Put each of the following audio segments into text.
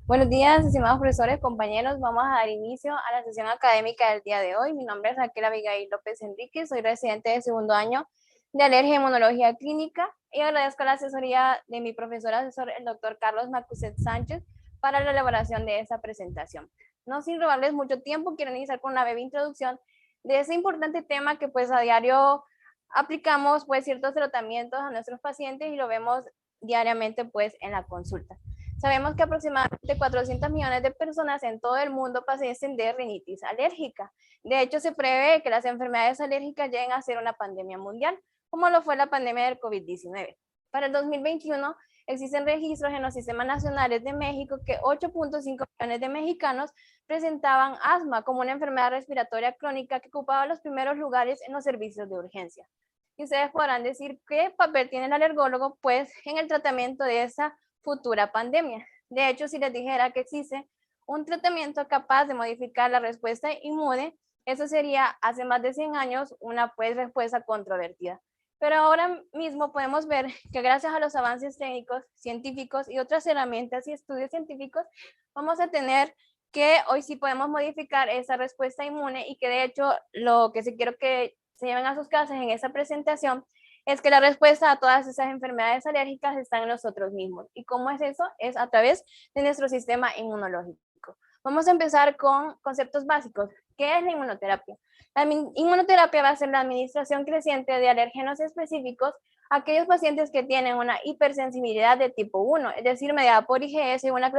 Buenos días, estimados profesores, compañeros. Vamos a dar inicio a la sesión académica del día de hoy. Mi nombre es Raquel Abigail López Enrique, soy residente de segundo año de Alergia y Inmunología Clínica y agradezco la asesoría de mi profesor asesor, el doctor Carlos Macuset Sánchez, para la elaboración de esta presentación. No sin robarles mucho tiempo, quiero iniciar con una breve introducción de ese importante tema que pues a diario aplicamos pues ciertos tratamientos a nuestros pacientes y lo vemos diariamente pues en la consulta. Sabemos que aproximadamente 400 millones de personas en todo el mundo padecen de rinitis alérgica. De hecho, se prevé que las enfermedades alérgicas lleguen a ser una pandemia mundial, como lo fue la pandemia del COVID-19. Para el 2021 existen registros en los sistemas nacionales de México que 8.5 millones de mexicanos presentaban asma como una enfermedad respiratoria crónica que ocupaba los primeros lugares en los servicios de urgencia. Y ustedes podrán decir qué papel tiene el alergólogo, pues en el tratamiento de esa futura pandemia. De hecho, si les dijera que existe un tratamiento capaz de modificar la respuesta inmune, eso sería hace más de 100 años una pues respuesta controvertida. Pero ahora mismo podemos ver que gracias a los avances técnicos, científicos y otras herramientas y estudios científicos, vamos a tener que hoy sí podemos modificar esa respuesta inmune y que de hecho lo que sí quiero que se lleven a sus casas en esa presentación es que la respuesta a todas esas enfermedades alérgicas está en nosotros mismos. ¿Y cómo es eso? Es a través de nuestro sistema inmunológico. Vamos a empezar con conceptos básicos. ¿Qué es la inmunoterapia? La inmunoterapia va a ser la administración creciente de alérgenos específicos a aquellos pacientes que tienen una hipersensibilidad de tipo 1, es decir, mediada por IgS y una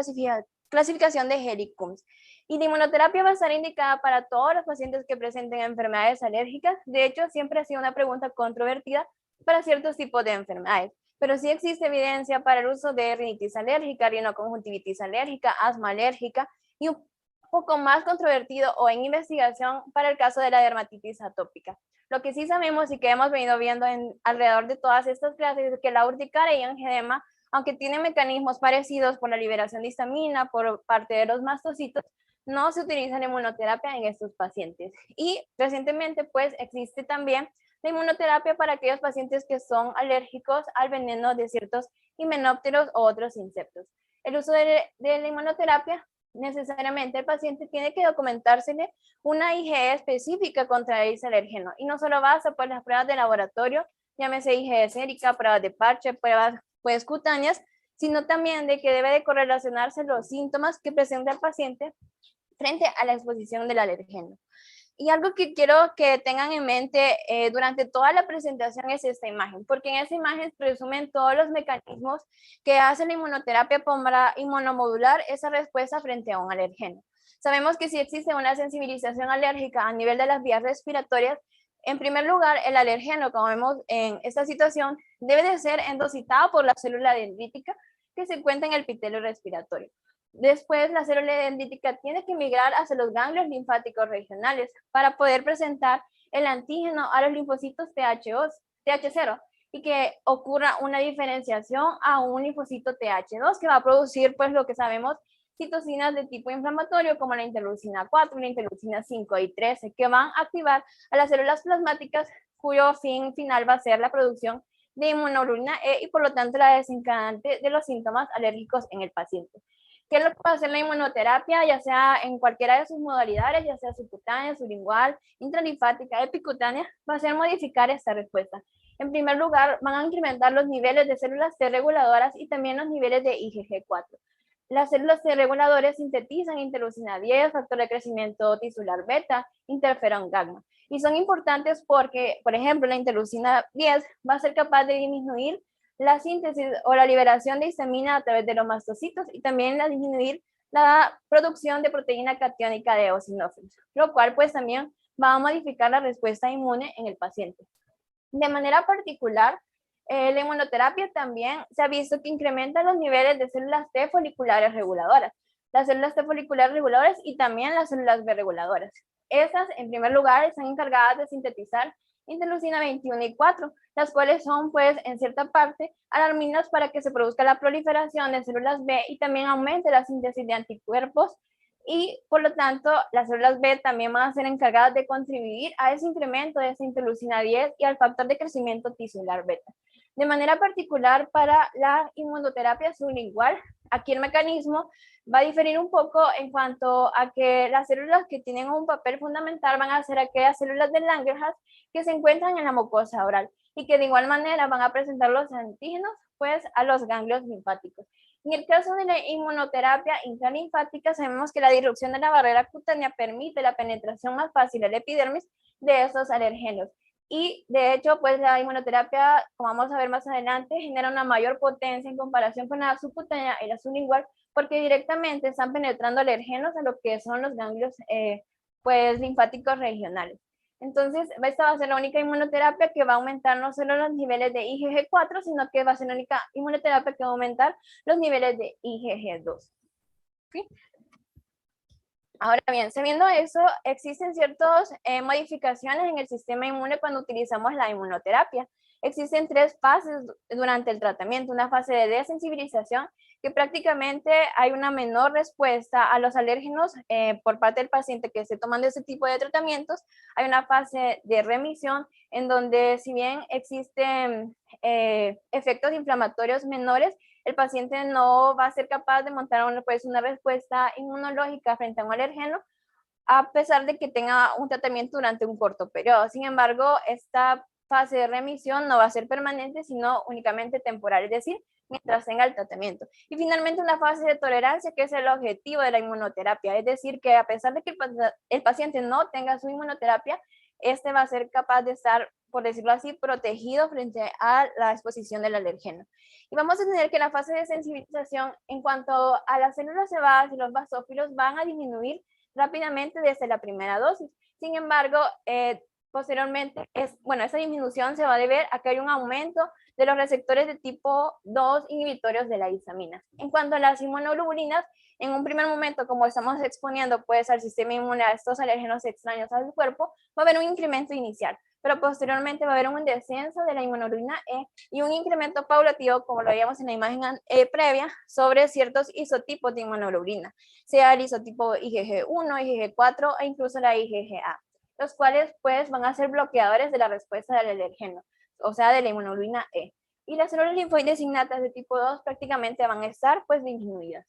clasificación de Helicombs. Y la inmunoterapia va a estar indicada para todos los pacientes que presenten enfermedades alérgicas. De hecho, siempre ha sido una pregunta controvertida para ciertos tipos de enfermedades, pero sí existe evidencia para el uso de rinitis alérgica, rinoconjuntivitis alérgica, asma alérgica y un poco más controvertido o en investigación para el caso de la dermatitis atópica. Lo que sí sabemos y que hemos venido viendo alrededor de todas estas clases es que la urticaria y angedema, aunque tienen mecanismos parecidos por la liberación de histamina por parte de los mastocitos, no se utiliza la inmunoterapia en estos pacientes. Y recientemente pues existe también la inmunoterapia para aquellos pacientes que son alérgicos al veneno de ciertos himenópteros o otros insectos. El uso de la inmunoterapia, necesariamente el paciente tiene que documentársele una IgE específica contra ese alérgeno y no solo basta por las pruebas de laboratorio, llámese IgE sérica, pruebas de parche, pruebas pues cutáneas, sino también de que debe de correlacionarse los síntomas que presenta el paciente frente a la exposición del alérgeno. Y algo que quiero que tengan en mente durante toda la presentación es esta imagen, porque en esa imagen presumen todos los mecanismos que hace la inmunoterapia para inmunomodular esa respuesta frente a un alergeno. Sabemos que si existe una sensibilización alérgica a nivel de las vías respiratorias, en primer lugar, el alergeno, como vemos en esta situación, debe de ser endocitado por la célula dendrítica que se encuentra en el epitelio respiratorio. Después, la célula dendrítica tiene que migrar hacia los ganglios linfáticos regionales para poder presentar el antígeno a los linfocitos TH0 y que ocurra una diferenciación a un linfocito TH2 que va a producir, pues lo que sabemos, citocinas de tipo inflamatorio como la interleucina 4, la interleucina 5 y 13, que van a activar a las células plasmáticas cuyo fin final va a ser la producción de inmunoglobulina E y por lo tanto la desencadenante de los síntomas alérgicos en el paciente. ¿Qué es lo que puede hacer la inmunoterapia? Ya sea en cualquiera de sus modalidades, ya sea subcutánea, sublingual, intralinfática, epicutánea, va a ser modificar esta respuesta. En primer lugar, van a incrementar los niveles de células T reguladoras y también los niveles de IgG4. Las células T reguladoras sintetizan interleucina 10, factor de crecimiento tisular beta, interferón gamma. Y son importantes porque, por ejemplo, la interleucina 10 va a ser capaz de disminuir la síntesis o la liberación de histamina a través de los mastocitos y también la disminuir la producción de proteína catiónica de eosinófilos, lo cual pues también va a modificar la respuesta inmune en el paciente. De manera particular, la inmunoterapia también se ha visto que incrementa los niveles de células T foliculares reguladoras, las células T foliculares reguladoras y también las células B reguladoras. Estas, en primer lugar, están encargadas de sintetizar interleucina 21 y 4, las cuales son, pues, en cierta parte, alarminas para que se produzca la proliferación de células B y también aumente la síntesis de anticuerpos y por lo tanto las células B también van a ser encargadas de contribuir a ese incremento de esa interleucina 10 y al factor de crecimiento tisular beta. De manera particular para la inmunoterapia sublingual, Aquí el mecanismo va a diferir un poco en cuanto a que las células que tienen un papel fundamental van a ser aquellas células de Langerhans que se encuentran en la mucosa oral y que de igual manera van a presentar los antígenos pues a los ganglios linfáticos. En el caso de la inmunoterapia intralinfática, sabemos que la disrupción de la barrera cutánea permite la penetración más fácil al epidermis de estos alergenos. Y de hecho, pues la inmunoterapia, como vamos a ver más adelante, genera una mayor potencia en comparación con la subcutánea y la sublingual, porque directamente están penetrando alergenos a lo que son los ganglios pues linfáticos regionales. Entonces, esta va a ser la única inmunoterapia que va a aumentar no solo los niveles de IgG4, sino que va a ser la única inmunoterapia que va a aumentar los niveles de IgG2. ¿Sí? Ahora bien, sabiendo eso, existen ciertas modificaciones en el sistema inmune cuando utilizamos la inmunoterapia. Existen 3 fases durante el tratamiento. Una fase de desensibilización, que prácticamente hay una menor respuesta a los alérgenos por parte del paciente que esté tomando ese tipo de tratamientos. Hay una fase de remisión, en donde si bien existen efectos inflamatorios menores, el paciente no va a ser capaz de montar una respuesta inmunológica frente a un alergeno, a pesar de que tenga un tratamiento durante un corto periodo. Sin embargo, esta fase de remisión no va a ser permanente, sino únicamente temporal, es decir, mientras tenga el tratamiento. Y finalmente una fase de tolerancia, que es el objetivo de la inmunoterapia, es decir, que a pesar de que el paciente no tenga su inmunoterapia, este va a ser capaz de estar, por decirlo así, protegido frente a la exposición del alergeno. Y vamos a tener que la fase de sensibilización, en cuanto a las células cebadas y los basófilos, van a disminuir rápidamente desde la primera dosis. Sin embargo, posteriormente, esa disminución se va a deber a que hay un aumento de los receptores de tipo 2 inhibitorios de la histamina. En cuanto a las inmunoglobulinas, en un primer momento, como estamos exponiendo pues al sistema inmune a estos alérgenos extraños al cuerpo, va a haber un incremento inicial, pero posteriormente va a haber un descenso de la inmunoglobulina E y un incremento paulatino, como lo veíamos en la imagen previa, sobre ciertos isotipos de inmunoglobulina, sea el isotipo IgG1, IgG4 e incluso la IgGA, los cuales pues van a ser bloqueadores de la respuesta del alergeno, o sea, de la inmunoglobulina E. Y las células linfoides innatas de tipo 2 prácticamente van a estar pues disminuidas.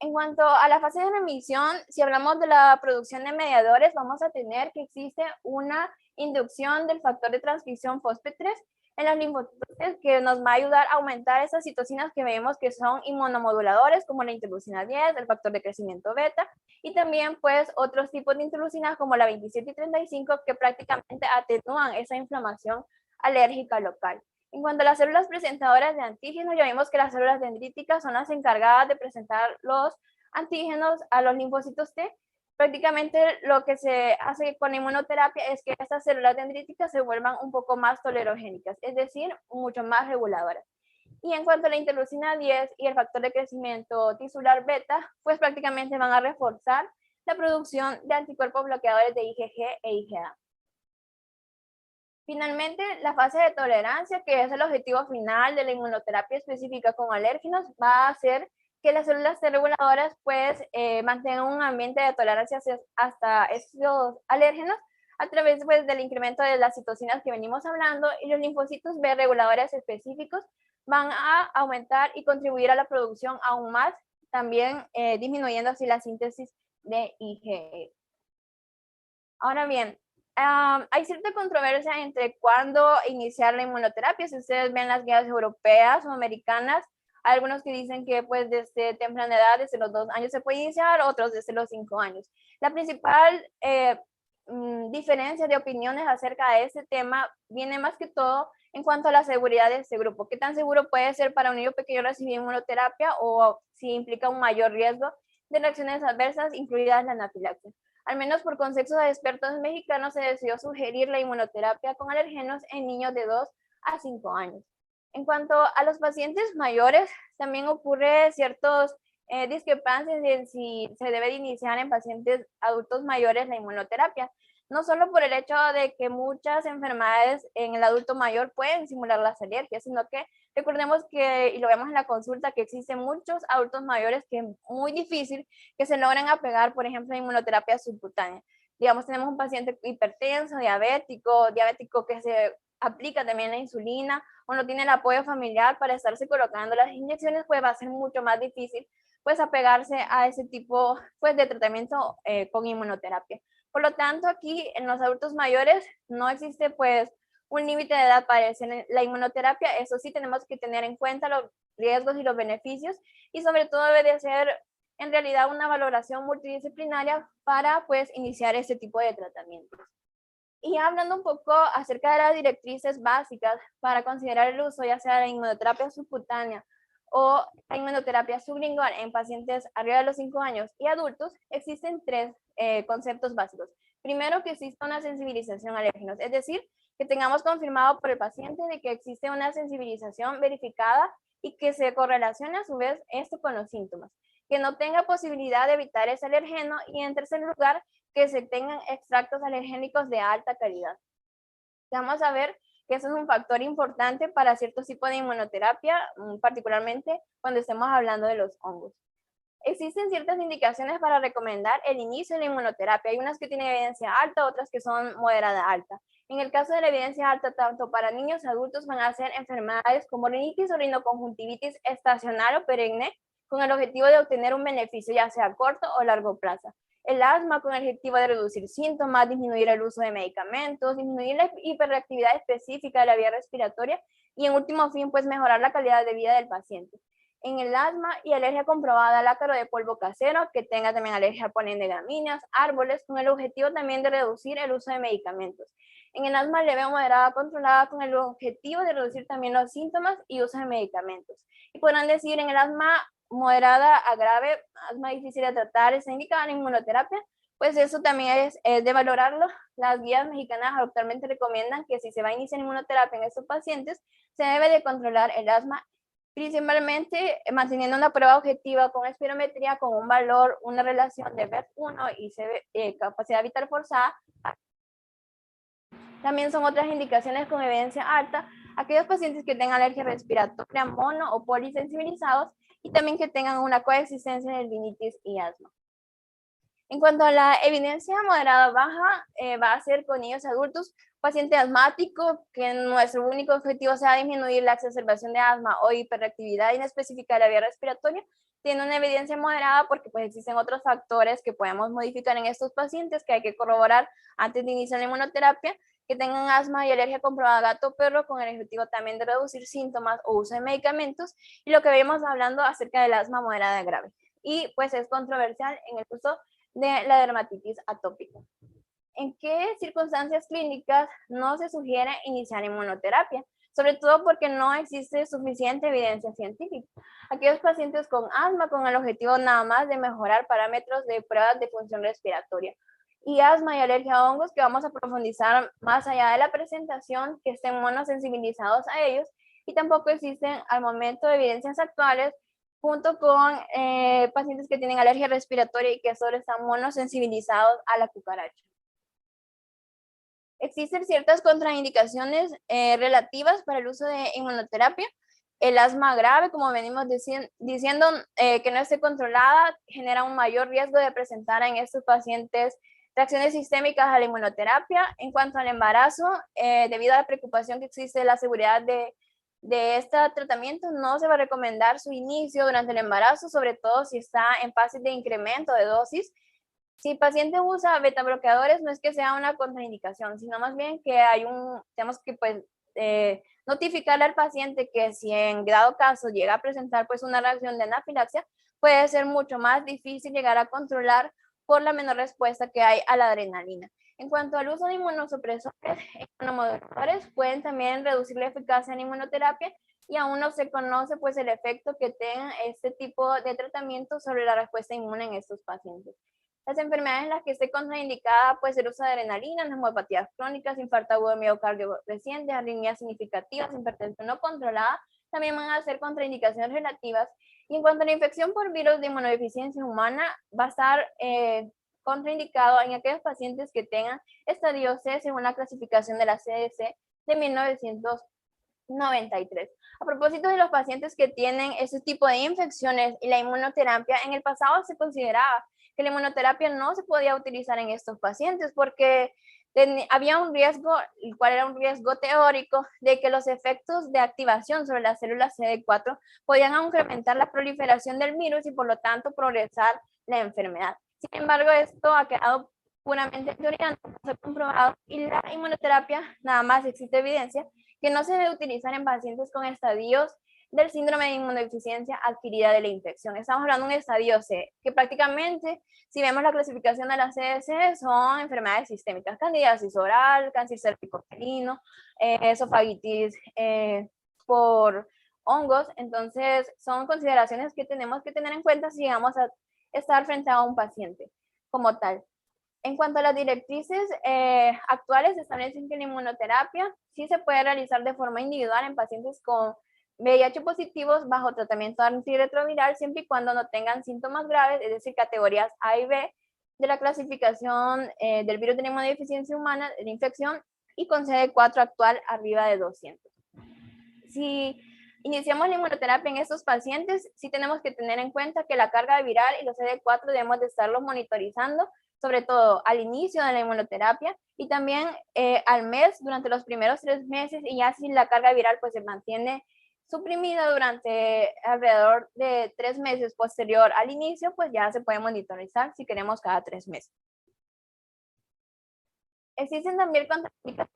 En cuanto a la fase de remisión, si hablamos de la producción de mediadores, vamos a tener que existe una inducción del factor de transcripción FOSP3 en los linfocitos, que nos va a ayudar a aumentar esas citocinas que vemos que son inmunomoduladores, como la interleucina 10, el factor de crecimiento beta, y también pues otros tipos de interleucinas como la 27 y 35, que prácticamente atenúan esa inflamación alérgica local. En cuanto a las células presentadoras de antígenos, ya vimos que las células dendríticas son las encargadas de presentar los antígenos a los linfocitos T. Prácticamente lo que se hace con la inmunoterapia es que estas células dendríticas se vuelvan un poco más tolerogénicas, es decir, mucho más reguladoras. Y en cuanto a la interleucina 10 y el factor de crecimiento tisular beta, pues prácticamente van a reforzar la producción de anticuerpos bloqueadores de IgG e IgA. Finalmente, la fase de tolerancia, que es el objetivo final de la inmunoterapia específica con alérgenos, va a hacer que las células T reguladoras pues mantengan un ambiente de tolerancia hasta estos alérgenos a través pues, del incremento de las citocinas que venimos hablando, y los linfocitos B reguladores específicos van a aumentar y contribuir a la producción aún más, también disminuyendo así la síntesis de IgE. Ahora bien, hay cierta controversia entre cuándo iniciar la inmunoterapia. Si ustedes ven las guías europeas o americanas, hay algunos que dicen que pues desde temprana edad, desde los 2 años se puede iniciar, otros desde los 5 años. La principal diferencia de opiniones acerca de este tema viene más que todo en cuanto a la seguridad de este grupo. ¿Qué tan seguro puede ser para un niño pequeño recibir inmunoterapia, o si implica un mayor riesgo de reacciones adversas, incluidas la anafilaxia? Al menos por consenso de expertos mexicanos, se decidió sugerir la inmunoterapia con alergenos en niños de 2 a 5 años. En cuanto a los pacientes mayores, también ocurre ciertas discrepancias en si se debe de iniciar en pacientes adultos mayores la inmunoterapia. No solo por el hecho de que muchas enfermedades en el adulto mayor pueden simular las alergias, sino que recordemos que, y lo vemos en la consulta, que existen muchos adultos mayores que es muy difícil que se logren apegar, por ejemplo, a inmunoterapia subcutánea. Digamos, tenemos un paciente hipertenso, diabético que se aplica también la insulina, o no tiene el apoyo familiar para estarse colocando las inyecciones, pues va a ser mucho más difícil pues apegarse a ese tipo pues de tratamiento con inmunoterapia. Por lo tanto, aquí en los adultos mayores no existe pues un límite de edad para hacer la inmunoterapia. Eso sí, tenemos que tener en cuenta los riesgos y los beneficios, y sobre todo debe de ser en realidad una valoración multidisciplinaria para pues iniciar este tipo de tratamientos. Y hablando un poco acerca de las directrices básicas para considerar el uso ya sea de inmunoterapia subcutánea o la inmunoterapia sublingual en pacientes arriba de los 5 años y adultos, existen tres conceptos básicos. Primero, que exista una sensibilización a alérgenos, es decir, que tengamos confirmado por el paciente de que existe una sensibilización verificada y que se correlacione a su vez esto con los síntomas, que no tenga posibilidad de evitar ese alergeno, y en tercer lugar, que se tengan extractos alergénicos de alta calidad. Vamos a ver que eso es un factor importante para ciertos tipos de inmunoterapia, particularmente cuando estemos hablando de los hongos. Existen ciertas indicaciones para recomendar el inicio de la inmunoterapia. Hay unas que tienen evidencia alta, otras que son moderada alta. En el caso de la evidencia alta, tanto para niños y adultos, van a ser enfermedades como rinitis o rinoconjuntivitis estacional o perenne, con el objetivo de obtener un beneficio ya sea a corto o largo plazo. El asma, con el objetivo de reducir síntomas, disminuir el uso de medicamentos, disminuir la hiperreactividad específica de la vía respiratoria y, en último fin, pues mejorar la calidad de vida del paciente. En el asma y alergia comprobada al ácaro de polvo casero, que tenga también alergia a polen de gramíneas, árboles, con el objetivo también de reducir el uso de medicamentos. En el asma leve o moderada controlada, con el objetivo de reducir también los síntomas y uso de medicamentos. Y podrán decir, en el asma moderada a grave, asma difícil de tratar, está indicada la inmunoterapia, pues eso también es de valorarlo. Las guías mexicanas actualmente recomiendan que si se va a iniciar inmunoterapia en estos pacientes, se debe de controlar el asma, principalmente manteniendo una prueba objetiva con espirometría, con un valor, una relación de BEF1 y capacidad vital forzada. También son otras indicaciones con evidencia alta aquellos pacientes que tengan alergia respiratoria mono o polisensibilizados, y también que tengan una coexistencia de rinitis y asma. En cuanto a la evidencia moderada baja, va a ser con niños y adultos, paciente asmático, que nuestro único objetivo sea disminuir la exacerbación de asma o hiperactividad inespecífica de la vía respiratoria. Tiene una evidencia moderada porque pues existen otros factores que podemos modificar en estos pacientes que hay que corroborar antes de iniciar la inmunoterapia, que tengan asma y alergia comprobada gato-perro, con el objetivo también de reducir síntomas o uso de medicamentos, y lo que venimos hablando acerca del asma moderada grave. Y pues es controversial en el uso de la dermatitis atópica. ¿En qué circunstancias clínicas no se sugiere iniciar inmunoterapia? Sobre todo porque no existe suficiente evidencia científica. Aquellos pacientes con asma, con el objetivo nada más de mejorar parámetros de pruebas de función respiratoria, y asma y alergia a hongos, que vamos a profundizar más allá de la presentación, que estén monosensibilizados a ellos, y tampoco existen al momento evidencias actuales junto con pacientes que tienen alergia respiratoria y que solo están monosensibilizados a la cucaracha. Existen ciertas contraindicaciones relativas para el uso de inmunoterapia. El asma grave, como venimos diciendo, que no esté controlada, genera un mayor riesgo de presentar en estos pacientes reacciones sistémicas a la inmunoterapia. En cuanto al embarazo, debido a la preocupación que existe de la seguridad de este tratamiento, no se va a recomendar su inicio durante el embarazo, sobre todo si está en fase de incremento de dosis. Si el paciente usa beta bloqueadores, no es que sea una contraindicación, sino más bien que tenemos que pues notificarle al paciente que si en dado caso llega a presentar pues una reacción de anafilaxia, puede ser mucho más difícil llegar a controlar por la menor respuesta que hay a la adrenalina. En cuanto al uso de inmunosupresores, inmunomoduladores pueden también reducir la eficacia en inmunoterapia, y aún no se conoce pues el efecto que tenga este tipo de tratamiento sobre la respuesta inmune en estos pacientes. Las enfermedades en las que esté contraindicada pues el uso de adrenalina, neumopatías crónicas, infarto agudo de miocardio reciente, arritmias significativas, hipertensión no controlada, también van a ser contraindicaciones relativas. Y en cuanto a la infección por virus de inmunodeficiencia humana, va a estar contraindicado en aquellos pacientes que tengan estadio C según la clasificación de la CDC de 1993. A propósito de los pacientes que tienen ese tipo de infecciones y la inmunoterapia, en el pasado se consideraba que la inmunoterapia no se podía utilizar en estos pacientes porque había un riesgo, el cual era un riesgo teórico, de que los efectos de activación sobre las células CD4 podían incrementar la proliferación del virus y por lo tanto progresar la enfermedad. Sin embargo, esto ha quedado puramente en teoría, no se ha comprobado, y la inmunoterapia, nada más existe evidencia que no se debe utilizar en pacientes con estadios del síndrome de inmunodeficiencia adquirida de la infección. Estamos hablando de un estadio C, que prácticamente, si vemos la clasificación de la CDC, son enfermedades sistémicas, candidiasis oral, cáncer cervicuterino, esofagitis por hongos. Entonces, son consideraciones que tenemos que tener en cuenta si vamos a estar frente a un paciente como tal. En cuanto a las directrices actuales, establecen que la inmunoterapia sí se puede realizar de forma individual en pacientes con VIH positivos bajo tratamiento antirretroviral, siempre y cuando no tengan síntomas graves, es decir, categorías A y B de la clasificación del virus de la inmunodeficiencia humana, de la infección, y con CD4 actual arriba de 200. Si iniciamos la inmunoterapia en estos pacientes, sí tenemos que tener en cuenta que la carga viral y los CD4 debemos de estarlos monitorizando, sobre todo al inicio de la inmunoterapia y también al mes, durante los primeros 3 meses, y ya si la carga viral pues se mantiene suprimida durante alrededor de 3 meses posterior al inicio, pues ya se puede monitorizar si queremos cada 3 meses. Existen también contraindicaciones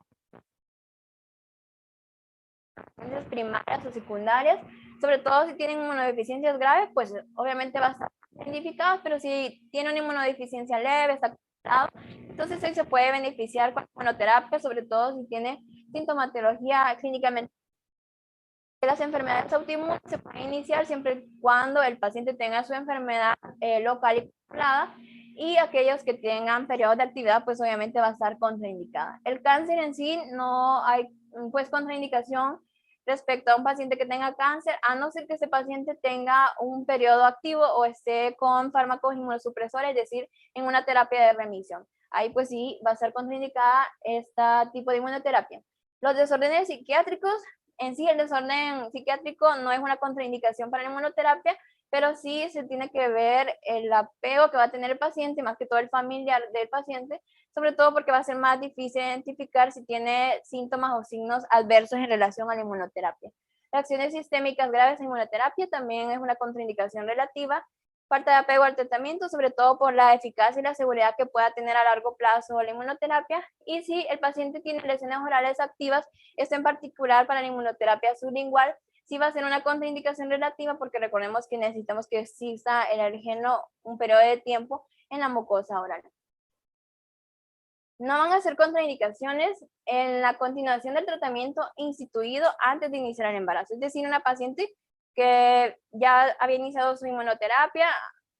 primarias o secundarias, sobre todo si tienen inmunodeficiencias graves, pues obviamente va a estar identificados, pero si tiene una inmunodeficiencia leve, está controlado, entonces él se puede beneficiar con inmunoterapia, sobre todo si tiene sintomatología clínicamente. Las enfermedades autoinmunes se pueden iniciar siempre y cuando el paciente tenga su enfermedad local y controlada, y aquellos que tengan periodos de actividad, pues obviamente va a estar contraindicada. El cáncer en sí no hay pues contraindicación respecto a un paciente que tenga cáncer, a no ser que ese paciente tenga un periodo activo o esté con fármacos inmunosupresores, es decir, en una terapia de remisión. Ahí pues sí va a ser contraindicada este tipo de inmunoterapia. Los desórdenes psiquiátricos, en sí el desorden psiquiátrico no es una contraindicación para la inmunoterapia, pero sí se tiene que ver el apego que va a tener el paciente, más que todo el familiar del paciente, sobre todo porque va a ser más difícil identificar si tiene síntomas o signos adversos en relación a la inmunoterapia. Reacciones sistémicas graves a inmunoterapia también es una contraindicación relativa. Falta de apego al tratamiento, sobre todo por la eficacia y la seguridad que pueda tener a largo plazo la inmunoterapia. Y si el paciente tiene lesiones orales activas, esto en particular para la inmunoterapia sublingual, sí va a ser una contraindicación relativa, porque recordemos que necesitamos que exista el alérgeno un periodo de tiempo en la mucosa oral. No van a ser contraindicaciones en la continuación del tratamiento instituido antes de iniciar el embarazo. Es decir, una paciente que ya había iniciado su inmunoterapia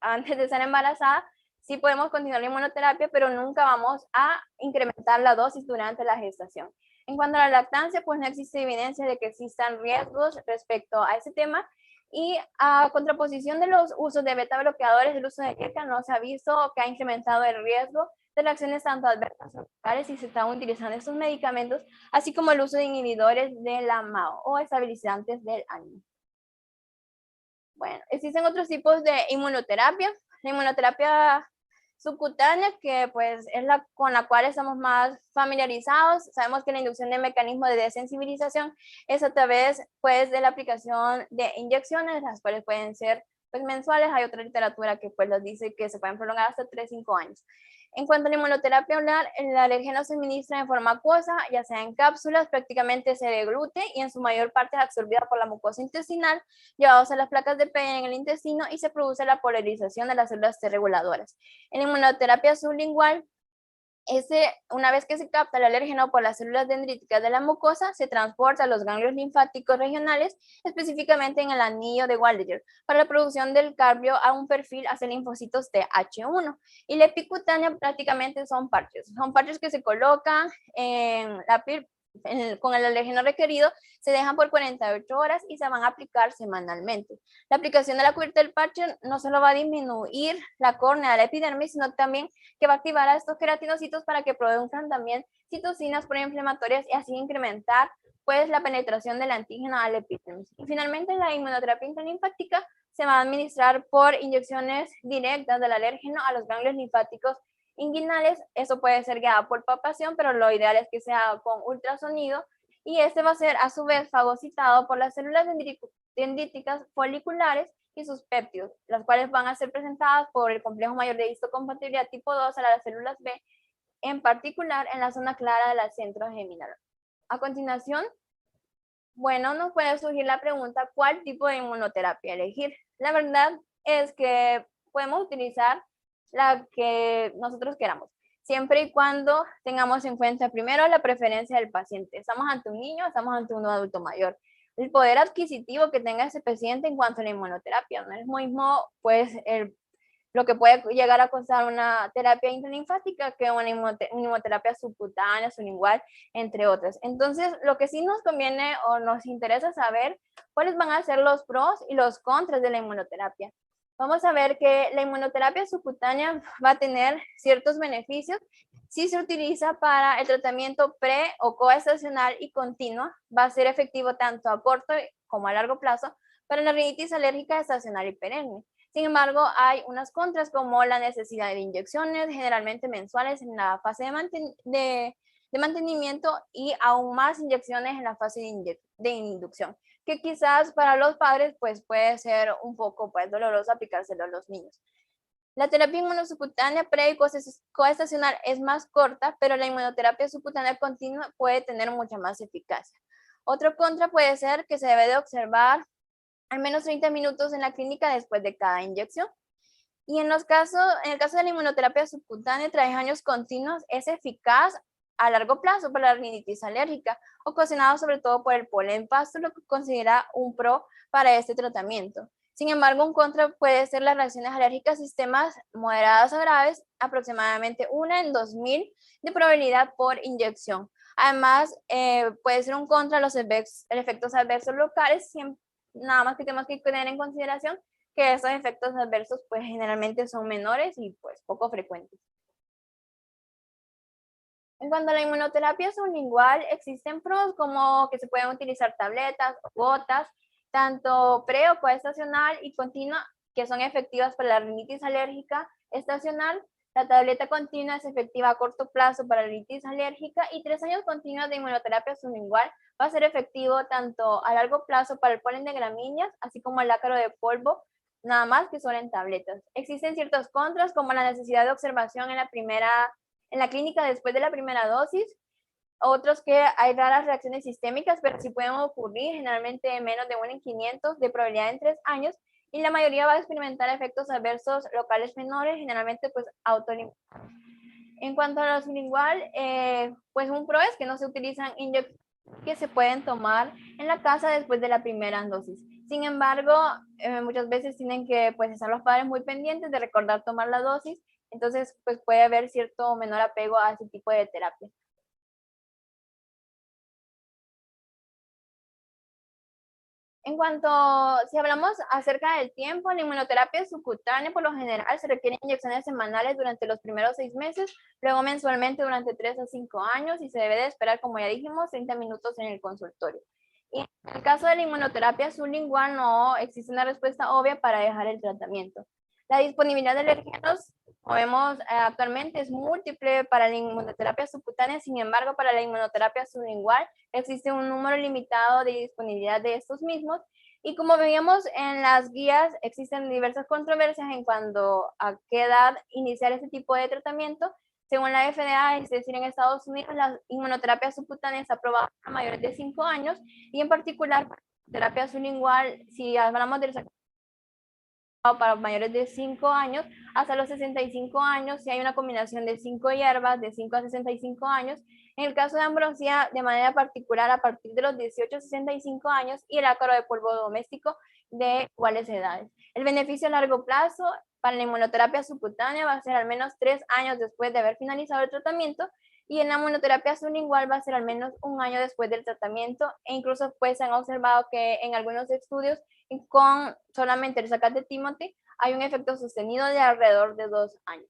antes de ser embarazada, sí podemos continuar la inmunoterapia, pero nunca vamos a incrementar la dosis durante la gestación. En cuanto a la lactancia, pues no existe evidencia de que existan riesgos respecto a ese tema. Y a contraposición de los usos de beta bloqueadores, el uso de ECA no se ha visto que ha incrementado el riesgo de reacciones tanto adversas locales si se están utilizando estos medicamentos, así como el uso de inhibidores de la MAO o estabilizantes del ánimo. Bueno, existen otros tipos de inmunoterapia. La inmunoterapia subcutánea, que pues es la con la cual estamos más familiarizados. Sabemos que la inducción de mecanismos de desensibilización es a través pues de la aplicación de inyecciones, las cuales pueden ser pues mensuales. Hay otra literatura que pues nos dice que se pueden prolongar hasta 3-5 años. En cuanto a la inmunoterapia oral, el alérgeno se administra en forma acuosa, ya sea en cápsulas, prácticamente se deglute y en su mayor parte es absorbida por la mucosa intestinal, llevados a las placas de Peyre en el intestino, y se produce la polarización de las células T reguladoras. En la inmunoterapia sublingual, una vez que se capta el alérgeno por las células dendríticas de la mucosa, se transporta a los ganglios linfáticos regionales, específicamente en el anillo de Waldeyer, para la producción del cambio a un perfil hacia linfocitos TH1. Y la epicutánea prácticamente son parches que se colocan en la piel con el alérgeno requerido, se dejan por 48 horas y se van a aplicar semanalmente. La aplicación de la cubierta del parche no solo va a disminuir la córnea de la epidermis, sino también que va a activar a estos queratinocitos para que produzcan también citocinas proinflamatorias y así incrementar pues la penetración del antígeno al epidermis. Y finalmente la inmunoterapia intralinfática se va a administrar por inyecciones directas del alérgeno a los ganglios linfáticos inguinales. Eso puede ser guiado por palpación, pero lo ideal es que sea con ultrasonido, y este va a ser a su vez fagocitado por las células dendríticas foliculares y sus péptidos, las cuales van a ser presentadas por el complejo mayor de histocompatibilidad tipo 2 a las células B, en particular en la zona clara de la centrogeminal. A continuación, bueno, nos puede surgir la pregunta, ¿cuál tipo de inmunoterapia elegir? La verdad es que podemos utilizar la que nosotros queramos, siempre y cuando tengamos en cuenta primero la preferencia del paciente. Estamos ante un niño, estamos ante un adulto mayor. El poder adquisitivo que tenga ese paciente en cuanto a la inmunoterapia, no es lo mismo, pues, lo que puede llegar a costar una terapia intralinfática que una inmunoterapia subcutánea, sublingual, entre otras. Entonces, lo que sí nos conviene o nos interesa saber cuáles van a ser los pros y los contras de la inmunoterapia. Vamos a ver que la inmunoterapia subcutánea va a tener ciertos beneficios si se utiliza para el tratamiento pre o coestacional y continuo. Va a ser efectivo tanto a corto como a largo plazo para la rinitis alérgica estacional y perenne. Sin embargo, hay unas contras como la necesidad de inyecciones, generalmente mensuales en la fase de mantenimiento, y aún más inyecciones en la fase de inducción, que quizás para los padres pues puede ser un poco pues doloroso aplicárselo a los niños. La terapia inmunosubcutánea pre y coestacional es más corta, pero la inmunoterapia subcutánea continua puede tener mucha más eficacia. Otro contra puede ser que se debe de observar al menos 30 minutos en la clínica después de cada inyección. Y en el caso de la inmunoterapia subcutánea, tras años continuos, es eficaz a largo plazo para la rinitis alérgica, ocasionado sobre todo por el polen pasto, lo que considera un pro para este tratamiento. Sin embargo, un contra puede ser las reacciones alérgicas sistemas moderadas a graves, aproximadamente 1 en 2000 de probabilidad por inyección. Además, puede ser un contra los efectos adversos locales, nada más que tenemos que tener en consideración que estos efectos adversos pues generalmente son menores y pues poco frecuentes. En cuanto a la inmunoterapia sublingual, existen pros como que se pueden utilizar tabletas o gotas, tanto pre o coestacional y continua, que son efectivas para la rinitis alérgica estacional. La tableta continua es efectiva a corto plazo para la rinitis alérgica, y 3 años continuos de inmunoterapia sublingual va a ser efectivo tanto a largo plazo para el polen de gramíneas, así como el ácaro de polvo, nada más que son en tabletas. Existen ciertos contras como la necesidad de observación en la clínica después de la primera dosis, otros que hay raras reacciones sistémicas, pero sí pueden ocurrir, generalmente menos de 1 en 500 de probabilidad en 3 años, y la mayoría va a experimentar efectos adversos locales menores, generalmente pues autoinmunes. En cuanto a lo sublingual, pues un pro es que no se utilizan inyecciones que se pueden tomar en la casa después de la primera dosis. Sin embargo, muchas veces tienen que pues estar los padres muy pendientes de recordar tomar la dosis, entonces pues puede haber cierto menor apego a ese tipo de terapia. En cuanto, si hablamos acerca del tiempo, la inmunoterapia subcutánea por lo general se requiere inyecciones semanales durante los primeros 6 meses, luego mensualmente durante 3 a 5 años, y se debe de esperar, como ya dijimos, 30 minutos en el consultorio. Y en el caso de la inmunoterapia sublingual no existe una respuesta obvia para dejar el tratamiento. La disponibilidad de alergenos, como vemos actualmente, es múltiple para la inmunoterapia subcutánea. Sin embargo, para la inmunoterapia sublingual existe un número limitado de disponibilidad de estos mismos, y como veíamos en las guías, existen diversas controversias en cuanto a qué edad iniciar este tipo de tratamiento. Según la FDA, es decir, en Estados Unidos, la inmunoterapia subcutánea está aprobada para mayores de 5 años, y en particular, terapia sublingual, si hablamos del para mayores de 5 años hasta los 65 años, si hay una combinación de 5 hierbas de 5 a 65 años. En el caso de ambrosia, de manera particular a partir de los 18 a 65 años, y el ácaro de polvo doméstico de iguales edades. El beneficio a largo plazo para la inmunoterapia subcutánea va a ser al menos 3 años después de haber finalizado el tratamiento, y en la inmunoterapia sublingual va a ser al menos 1 año después del tratamiento, e incluso pues se han observado que en algunos estudios con solamente el Zacate Timothy hay un efecto sostenido de alrededor de 2 años.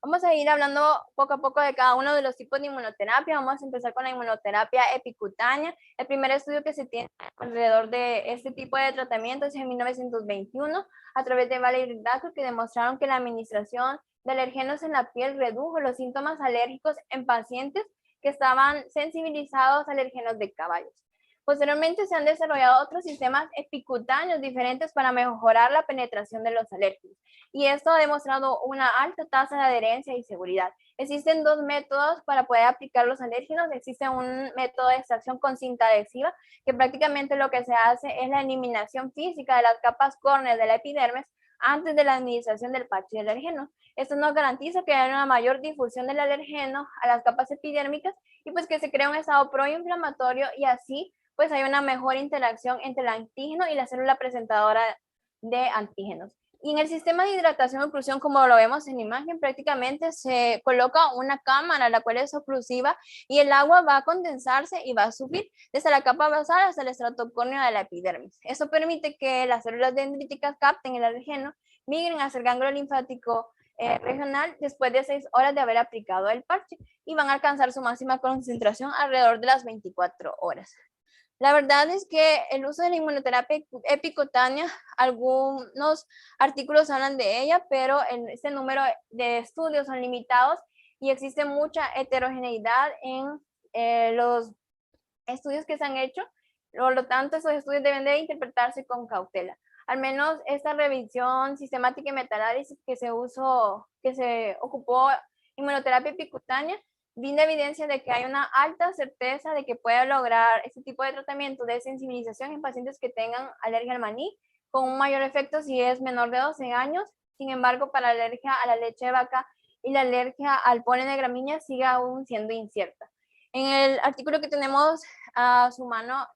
Vamos a ir hablando poco a poco de cada uno de los tipos de inmunoterapia. Vamos a empezar con la inmunoterapia epicutánea. El primer estudio que se tiene alrededor de este tipo de tratamiento es en 1921 a través de Valery y Dacre, que demostraron que la administración de alergenos en la piel redujo los síntomas alérgicos en pacientes que estaban sensibilizados a alergenos de caballos. Posteriormente se han desarrollado otros sistemas epicutáneos diferentes para mejorar la penetración de los alérgenos, y esto ha demostrado una alta tasa de adherencia y seguridad. Existen dos métodos para poder aplicar los alérgenos. Existe un método de extracción con cinta adhesiva, que prácticamente lo que se hace es la eliminación física de las capas córneas de la epidermis antes de la administración del parche del alérgeno. Esto nos garantiza que haya una mayor difusión del alergeno a las capas epidérmicas y pues que se crea un estado proinflamatorio, y así pues hay una mejor interacción entre el antígeno y la célula presentadora de antígenos. Y en el sistema de hidratación y oclusión, como lo vemos en la imagen, prácticamente se coloca una cámara, la cual es oclusiva, y el agua va a condensarse y va a subir desde la capa basal hasta el estrato córneo de la epidermis. Eso permite que las células dendríticas capten el alergeno, migren hacia el ganglio linfático regional después de 6 horas de haber aplicado el parche, y van a alcanzar su máxima concentración alrededor de las 24 horas. La verdad es que el uso de la inmunoterapia epicutánea, algunos artículos hablan de ella, pero este número de estudios son limitados y existe mucha heterogeneidad en los estudios que se han hecho. Por lo tanto, esos estudios deben de interpretarse con cautela. Al menos esta revisión sistemática y metaanálisis que se ocupó inmunoterapia epicutánea, brinda evidencia de que hay una alta certeza de que puede lograr este tipo de tratamiento de sensibilización en pacientes que tengan alergia al maní, con un mayor efecto si es menor de 12 años. Sin embargo, para la alergia a la leche de vaca y la alergia al polen de gramínea sigue aún siendo incierta. En el artículo que tenemos a su mano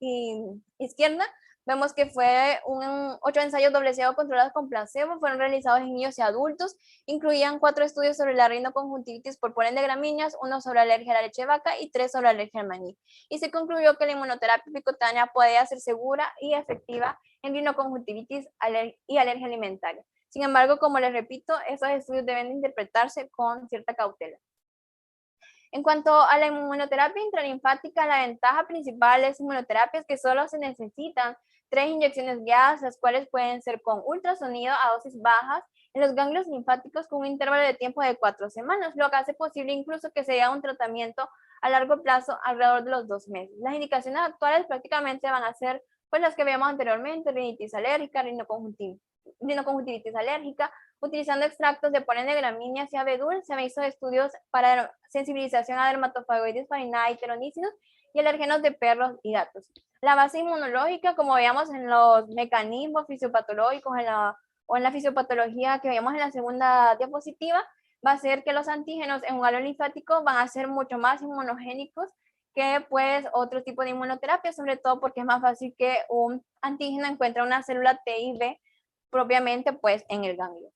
izquierda, vemos que fue 8 ensayos doble ciego controlados con placebo, fueron realizados en niños y adultos, incluían 4 estudios sobre la rinoconjuntivitis por polen de gramíneas, 1 sobre alergia a la leche de vaca y 3 sobre alergia al maní. Y se concluyó que la inmunoterapia epicutánea podía ser segura y efectiva en rinoconjuntivitis y alergia alimentaria. Sin embargo, como les repito, esos estudios deben de interpretarse con cierta cautela. En cuanto a la inmunoterapia intralinfática, la ventaja principal de esta inmunoterapia es que solo se necesitan 3 inyecciones guiadas, las cuales pueden ser con ultrasonido a dosis bajas en los ganglios linfáticos con un intervalo de tiempo de 4 semanas, lo que hace posible incluso que se haga un tratamiento a largo plazo alrededor de los 2 meses. Las indicaciones actuales prácticamente van a ser pues las que veíamos anteriormente: rinitis alérgica, rinoconjuntivitis alérgica. Utilizando extractos de polen de gramíneas y abedul, se han hecho estudios para sensibilización a dermatofagoides farinae y teronícidos y alergenos de perros y gatos. La base inmunológica, como veíamos en los mecanismos fisiopatológicos o en la fisiopatología que veíamos en la segunda diapositiva, va a ser que los antígenos en un ganglio linfático van a ser mucho más inmunogénicos que pues otro tipo de inmunoterapia, sobre todo porque es más fácil que un antígeno encuentre una célula T y B propiamente pues en el ganglio.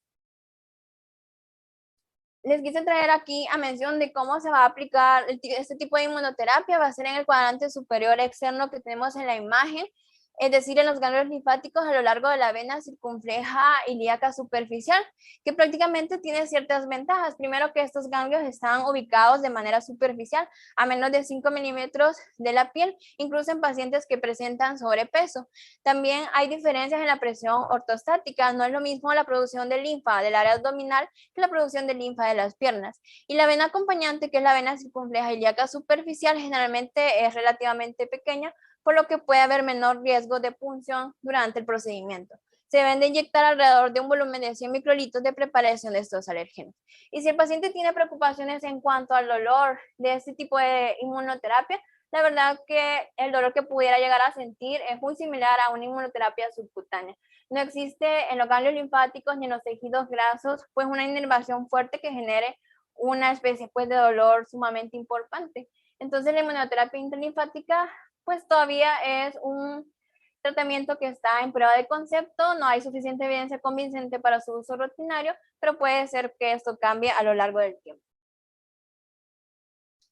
Les quise traer aquí a mención de cómo se va a aplicar este tipo de inmunoterapia. Va a ser en el cuadrante superior externo que tenemos en la imagen, es decir, en los ganglios linfáticos a lo largo de la vena circunfleja ilíaca superficial, que prácticamente tiene ciertas ventajas. Primero, que estos ganglios están ubicados de manera superficial, a menos de 5 milímetros de la piel, incluso en pacientes que presentan sobrepeso. También hay diferencias en la presión ortostática. No es lo mismo la producción de linfa del área abdominal que la producción de linfa de las piernas. Y la vena acompañante, que es la vena circunfleja ilíaca superficial, generalmente es relativamente pequeña, por lo que puede haber menor riesgo de punción durante el procedimiento. Se deben de inyectar alrededor de un volumen de 100 microlitros de preparación de estos alérgenos. Y si el paciente tiene preocupaciones en cuanto al dolor de este tipo de inmunoterapia, la verdad que el dolor que pudiera llegar a sentir es muy similar a una inmunoterapia subcutánea. No existe en los ganglios linfáticos ni en los tejidos grasos pues una inervación fuerte que genere una especie pues de dolor sumamente importante. Entonces la inmunoterapia intralinfática pues todavía es un tratamiento que está en prueba de concepto, no hay suficiente evidencia convincente para su uso rutinario, pero puede ser que esto cambie a lo largo del tiempo.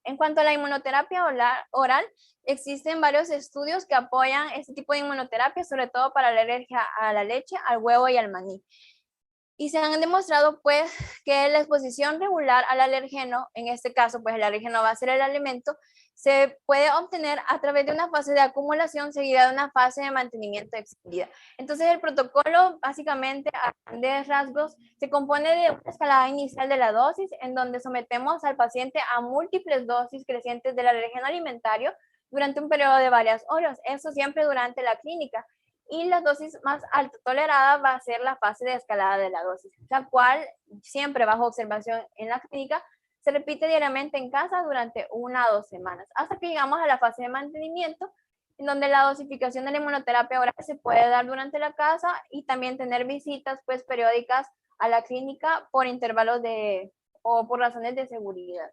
En cuanto a la inmunoterapia oral, existen varios estudios que apoyan este tipo de inmunoterapia, sobre todo para la alergia a la leche, al huevo y al maní. Y se han demostrado pues que la exposición regular al alérgeno, en este caso pues el alérgeno va a ser el alimento, se puede obtener a través de una fase de acumulación seguida de una fase de mantenimiento extendida. Entonces el protocolo básicamente a grandes rasgos se compone de una escalada inicial de la dosis en donde sometemos al paciente a múltiples dosis crecientes del alérgeno alimentario durante un periodo de varias horas, eso siempre durante la clínica. Y la dosis más alta tolerada va a ser la fase de escalada de la dosis, la cual siempre bajo observación en la clínica se repite diariamente en casa durante 1 a 2 semanas, hasta que llegamos a la fase de mantenimiento, en donde la dosificación de la inmunoterapia oral se puede dar durante la casa y también tener visitas pues periódicas a la clínica por intervalos de o por razones de seguridad.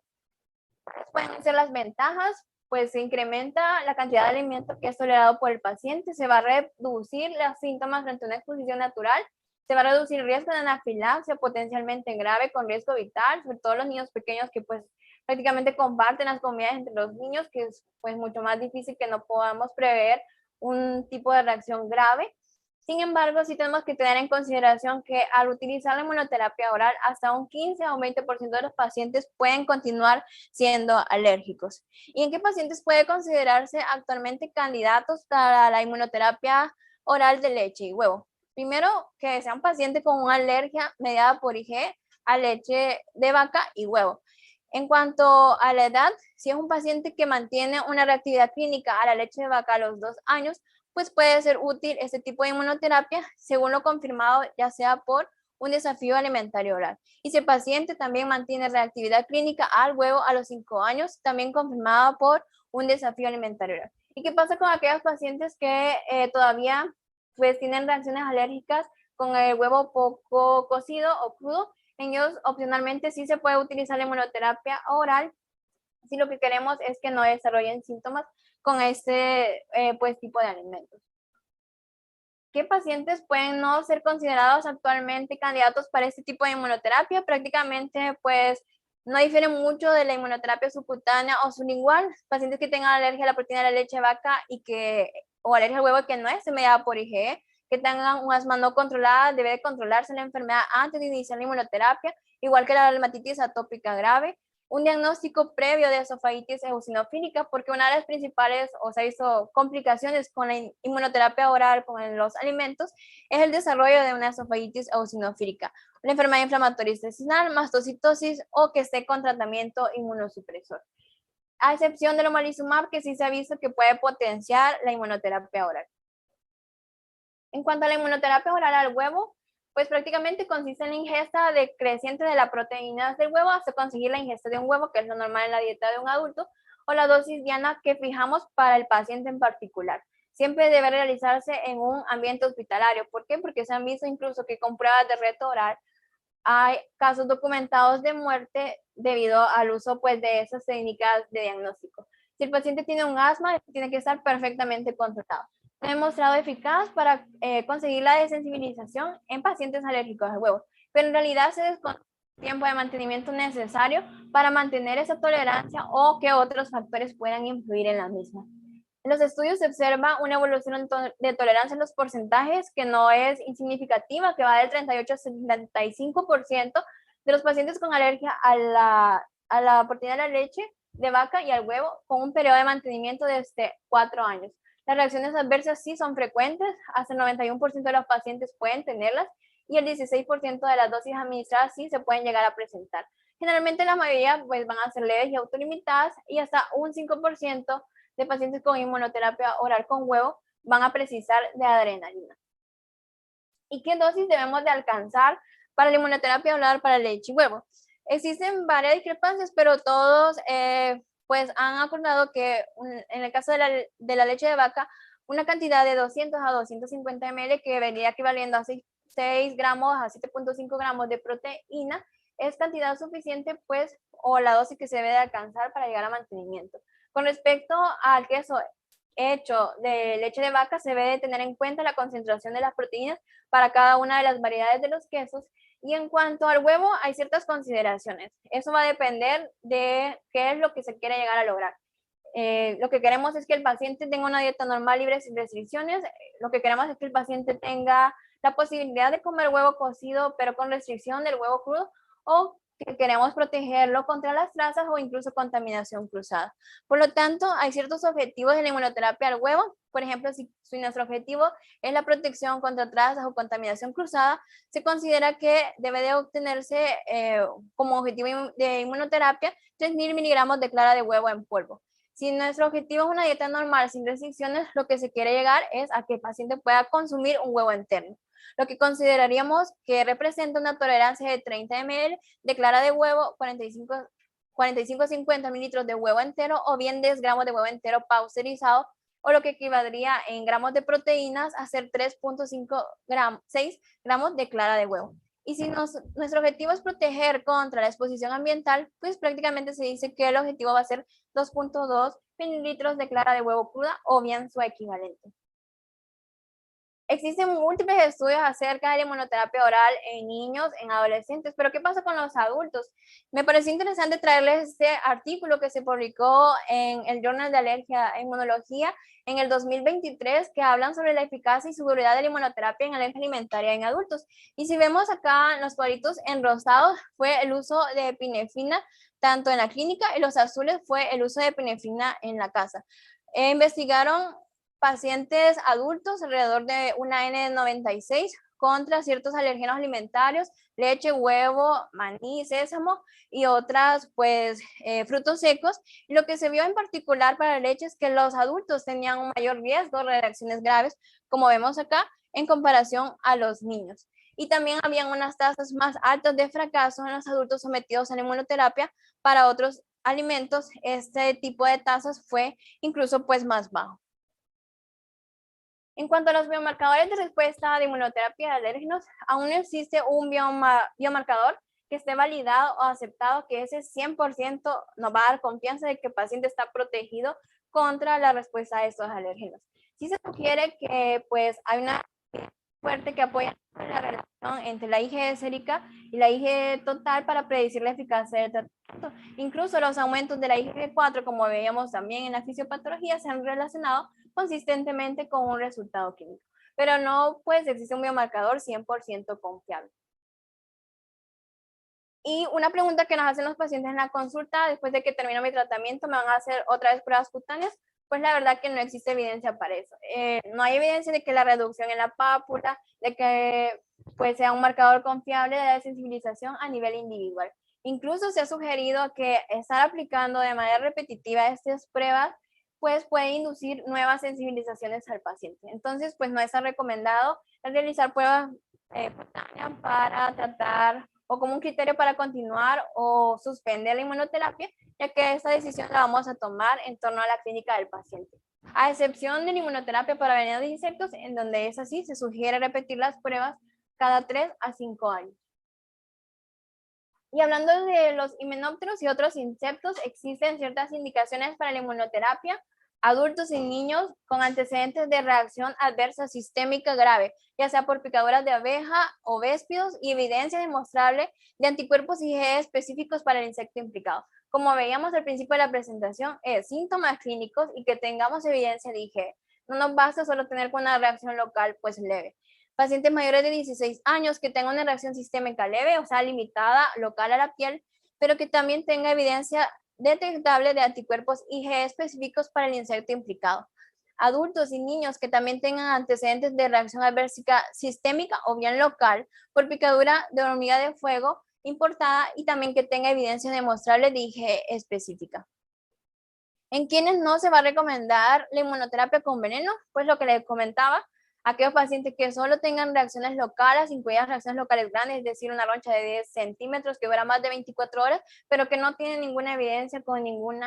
Pueden ser las ventajas, pues se incrementa la cantidad de alimento que es tolerado por el paciente, se va a reducir los síntomas frente a una exposición natural, se va a reducir el riesgo de anafilaxia potencialmente grave con riesgo vital, sobre todo los niños pequeños que pues prácticamente comparten las comidas entre los niños, que es pues mucho más difícil que no podamos prever un tipo de reacción grave. Sin embargo, sí tenemos que tener en consideración que al utilizar la inmunoterapia oral, hasta un 15 o un 20% de los pacientes pueden continuar siendo alérgicos. ¿Y en qué pacientes puede considerarse actualmente candidatos para la inmunoterapia oral de leche y huevo? Primero, que sea un paciente con una alergia mediada por IgE a leche de vaca y huevo. En cuanto a la edad, si es un paciente que mantiene una reactividad clínica a la leche de vaca a los 2 años, pues puede ser útil este tipo de inmunoterapia según lo confirmado ya sea por un desafío alimentario oral. Y si el paciente también mantiene reactividad clínica al huevo a los 5 años, también confirmado por un desafío alimentario oral. ¿Y qué pasa con aquellos pacientes que todavía pues tienen reacciones alérgicas con el huevo poco cocido o crudo? En ellos opcionalmente sí se puede utilizar la inmunoterapia oral si lo que queremos es que no desarrollen síntomas con este pues, tipo de alimentos. ¿Qué pacientes pueden no ser considerados actualmente candidatos para este tipo de inmunoterapia? Prácticamente, pues, no difieren mucho de la inmunoterapia subcutánea o sublingual. Pacientes que tengan alergia a la proteína de la leche de vaca o alergia al huevo que no es mediada por IgE, que tengan un asma no controlada, debe de controlarse la enfermedad antes de iniciar la inmunoterapia, igual que la dermatitis atópica grave, un diagnóstico previo de esofagitis eosinofílica, porque una de las principales, o se ha visto complicaciones con la inmunoterapia oral con los alimentos, es el desarrollo de una esofagitis eosinofílica, una enfermedad inflamatoria intestinal, mastocitosis o que esté con tratamiento inmunosupresor. A excepción del omalizumab, que sí se ha visto que puede potenciar la inmunoterapia oral. En cuanto a la inmunoterapia oral al huevo, pues prácticamente consiste en la ingesta decreciente de las proteínas del huevo hasta conseguir la ingesta de un huevo, que es lo normal en la dieta de un adulto, o la dosis diana que fijamos para el paciente en particular. Siempre debe realizarse en un ambiente hospitalario. ¿Por qué? Porque se han visto incluso que con pruebas de reto oral hay casos documentados de muerte debido al uso pues, de esas técnicas de diagnóstico. Si el paciente tiene un asma, tiene que estar perfectamente controlado. Se ha demostrado eficaz para conseguir la desensibilización en pacientes alérgicos al huevo, pero en realidad se desconoce el tiempo de mantenimiento necesario para mantener esa tolerancia o que otros factores puedan influir en la misma. En los estudios se observa una evolución de tolerancia en los porcentajes que no es insignificativa, que va del 38 al 75% de los pacientes con alergia a la proteína de la leche de vaca y al huevo con un periodo de mantenimiento de 4 años. Las reacciones adversas sí son frecuentes, hasta el 91% de los pacientes pueden tenerlas y el 16% de las dosis administradas sí se pueden llegar a presentar. Generalmente la mayoría pues, van a ser leves y autolimitadas y hasta un 5% de pacientes con inmunoterapia oral con huevo van a precisar de adrenalina. ¿Y qué dosis debemos de alcanzar para la inmunoterapia oral para leche y huevo? Existen varias discrepancias, pero todos pues han acordado que en el caso de la leche de vaca, una cantidad de 200 a 250 ml que venía equivaliendo a 6 gramos a 7.5 gramos de proteína es cantidad suficiente pues o la dosis que se debe de alcanzar para llegar a mantenimiento. Con respecto al queso hecho de leche de vaca, se debe de tener en cuenta la concentración de las proteínas para cada una de las variedades de los quesos. Y en cuanto al huevo, hay ciertas consideraciones. Eso va a depender de qué es lo que se quiere llegar a lograr. Lo que queremos es que el paciente tenga una dieta normal, libre, sin restricciones. Lo que queremos es que el paciente tenga la posibilidad de comer huevo cocido, pero con restricción del huevo crudo, o que queremos protegerlo contra las trazas o incluso contaminación cruzada. Por lo tanto, hay ciertos objetivos de la inmunoterapia al huevo. Por ejemplo, si nuestro objetivo es la protección contra trazas o contaminación cruzada, se considera que debe de obtenerse como objetivo de inmunoterapia 3.000 miligramos de clara de huevo en polvo. Si nuestro objetivo es una dieta normal sin restricciones, lo que se quiere llegar es a que el paciente pueda consumir un huevo entero, lo que consideraríamos que representa una tolerancia de 30 ml de clara de huevo, 45-50 mililitros de huevo entero o bien 10 gramos de huevo entero pasteurizado, o lo que equivaldría en gramos de proteínas a ser 3.5 gramos, 6 gramos de clara de huevo. Y si nuestro objetivo es proteger contra la exposición ambiental, pues prácticamente se dice que el objetivo va a ser 2.2 mililitros de clara de huevo cruda o bien su equivalente. Existen múltiples estudios acerca de la inmunoterapia oral en niños, en adolescentes, pero ¿qué pasa con los adultos? Me pareció interesante traerles este artículo que se publicó en el Journal de Alergia e Inmunología en el 2023, que hablan sobre la eficacia y seguridad de la inmunoterapia en alergia alimentaria en adultos. Y si vemos acá los cuadritos en rosado, fue el uso de epinefrina tanto en la clínica, y los azules fue el uso de epinefrina en la casa. Investigaron pacientes adultos alrededor de una N96 contra ciertos alergenos alimentarios, leche, huevo, maní, sésamo y otras pues frutos secos. Y lo que se vio en particular para la leche es que los adultos tenían un mayor riesgo de reacciones graves, como vemos acá, en comparación a los niños. Y también habían unas tasas más altas de fracaso en los adultos sometidos a la inmunoterapia. Para otros alimentos, este tipo de tasas fue incluso pues más bajo. En cuanto a los biomarcadores de respuesta de inmunoterapia de alérgenos, aún no existe un biomarcador que esté validado o aceptado, que ese 100% nos va a dar confianza de que el paciente está protegido contra la respuesta a estos alérgenos. Sí se sugiere que pues hay una fuerte que apoya la relación entre la IgE sérica y la IgE total para predecir la eficacia del tratamiento. Incluso los aumentos de la IgG4, como veíamos también en la fisiopatología, se han relacionado consistentemente con un resultado clínico, pero no pues existe un biomarcador 100% confiable. Y una pregunta que nos hacen los pacientes en la consulta: después de que termino mi tratamiento, ¿me van a hacer otra vez pruebas cutáneas? Pues la verdad que no existe evidencia para eso. No hay evidencia de que la reducción en la pápula, de que pues sea un marcador confiable de la sensibilización a nivel individual. Incluso se ha sugerido que estar aplicando de manera repetitiva estas pruebas pues puede inducir nuevas sensibilizaciones al paciente. Entonces, pues no está recomendado realizar pruebas cutáneas para tratar o como un criterio para continuar o suspender la inmunoterapia, ya que esta decisión la vamos a tomar en torno a la clínica del paciente. A excepción de la inmunoterapia para venenos de insectos, en donde es así, se sugiere repetir las pruebas cada 3 a 5 años. Y hablando de los himenópteros y otros insectos, existen ciertas indicaciones para la inmunoterapia adultos y niños con antecedentes de reacción adversa sistémica grave, ya sea por picaduras de abeja o véspidos, y evidencia demostrable de anticuerpos IgE específicos para el insecto implicado. Como veíamos al principio de la presentación, síntomas clínicos y que tengamos evidencia de IgE. No nos basta solo tener una reacción local pues leve. Pacientes mayores de 16 años que tengan una reacción sistémica leve, o sea, limitada, local a la piel, pero que también tenga evidencia detectable de anticuerpos IgE específicos para el insecto implicado. Adultos y niños que también tengan antecedentes de reacción adversa sistémica o bien local por picadura de hormiga de fuego importada, y también que tenga evidencia demostrable de IgE específica. En quienes no se va a recomendar la inmunoterapia con veneno, pues lo que les comentaba, aquellos pacientes que solo tengan reacciones locales, incluidas reacciones locales grandes, es decir, una roncha de 10 centímetros que dura más de 24 horas, pero que no tienen ninguna evidencia con ningún